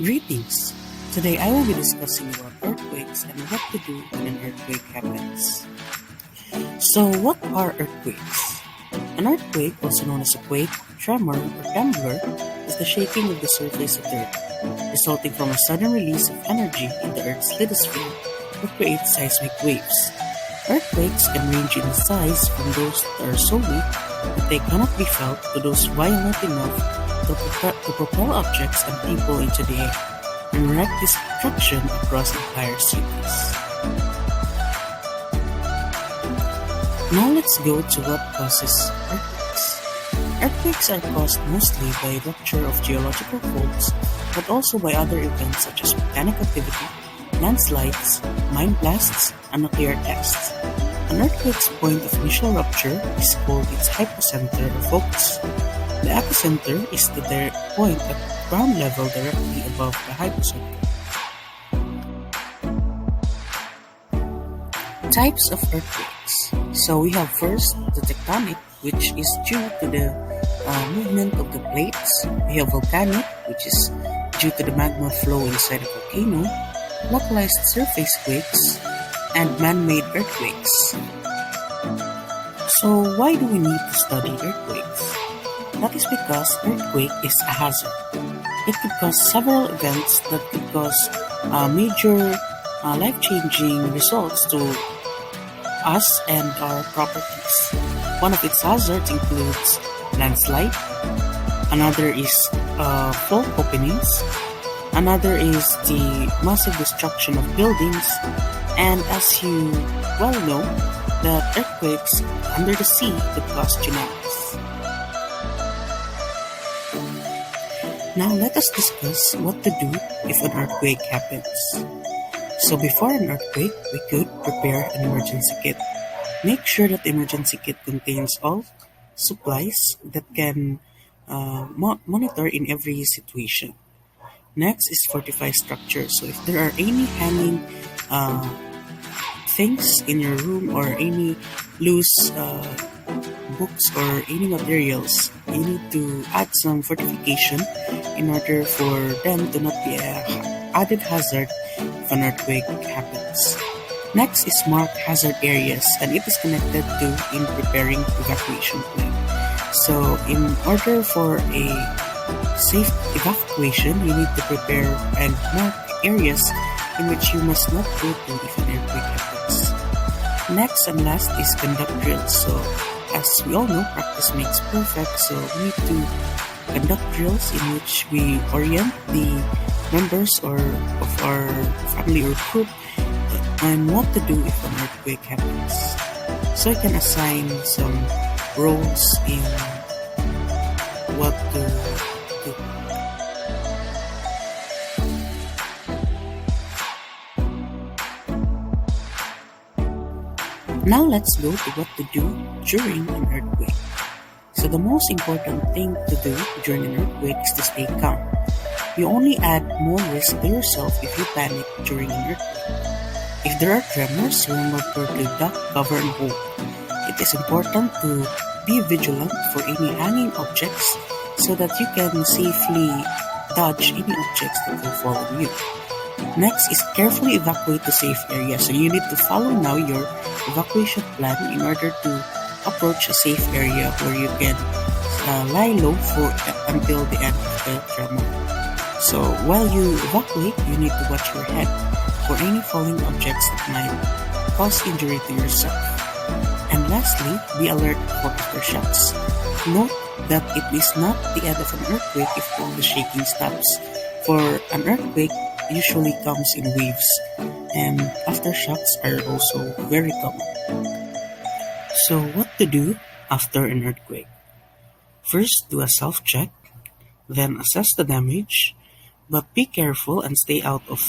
Greetings! Today I will be discussing about earthquakes and what to do when an earthquake happens. So what are earthquakes? An earthquake, also known as a quake, tremor, or trembler, is the shaking of the surface of the earth, resulting from a sudden release of energy in the earth's lithosphere that creates seismic waves. Earthquakes can range in size from those that are so weak that they cannot be felt to those violent enough to propel objects and people into the air and wreak destruction across entire cities. Now let's go to what causes earthquakes. Earthquakes are caused mostly by rupture of geological faults, but also by other events such as volcanic activity, landslides, mine blasts, and nuclear tests. An earthquake's point of initial rupture is called its hypocenter or focus. The epicenter is the point at ground level directly above the hypocenter. Types of earthquakes. So we have first the tectonic, which is due to the movement of the plates. We have volcanic, which is due to the magma flow inside a volcano, localized surface quakes, and man-made earthquakes. So why do we need to study earthquakes? That is because earthquake is a hazard. It could cause several events that could cause major life-changing results to us and our properties. One of its hazards includes landslide. Another is fault openings. Another is the massive destruction of buildings. And as you well know, that earthquakes under the sea could cause tsunamis. Now let us discuss what to do if an earthquake happens. So before an earthquake, we could prepare an emergency kit. Make sure that the emergency kit contains all supplies that can monitor in every situation. Next is fortify structure. So if there are any hanging things in your room or any loose books or any materials, you need to add some fortification in order for them to not be an added hazard if an earthquake happens. Next is mark hazard areas, and it is connected to in preparing evacuation plan. So in order for a safe evacuation, you need to prepare and mark areas in which you must not go to if an earthquake happens. Next and last is conduct drills. So as we all know, practice makes perfect, so we need to conduct drills in which we orient the members of our family or group on what to do if an earthquake happens. So I can assign some roles in what to do. Now let's go to what to do during an earthquake. So the most important thing to do during an earthquake is to stay calm. You only add more risk to yourself if you panic during an earthquake. If there are tremors, remember to duck, cover, and hold. It is important to be vigilant for any hanging objects so that you can safely dodge any objects that will fall on you. Next is carefully evacuate to safe area. So you need to follow now your evacuation plan in order to approach a safe area where you can lie low until the end of the tremor. So while you evacuate, you need to watch your head for any falling objects that might cause injury to yourself. And lastly, be alert for aftershocks. Note that it is not the end of an earthquake if all the shaking stops. For an earthquake usually comes in waves, and aftershocks are also very common. So what to do after an earthquake? First, do a self-check, then assess the damage, but be careful and stay out of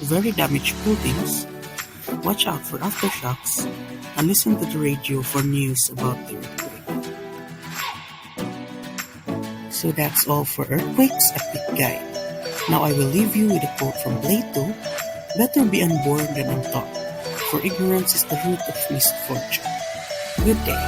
very damaged buildings. Watch out for aftershocks and listen to the radio for news about the earthquake. So that's all for Earthquakes, a quick guide. Now I will leave you with a quote from Plato: "Better be unborn than untaught, for ignorance is the root of misfortune." Good day.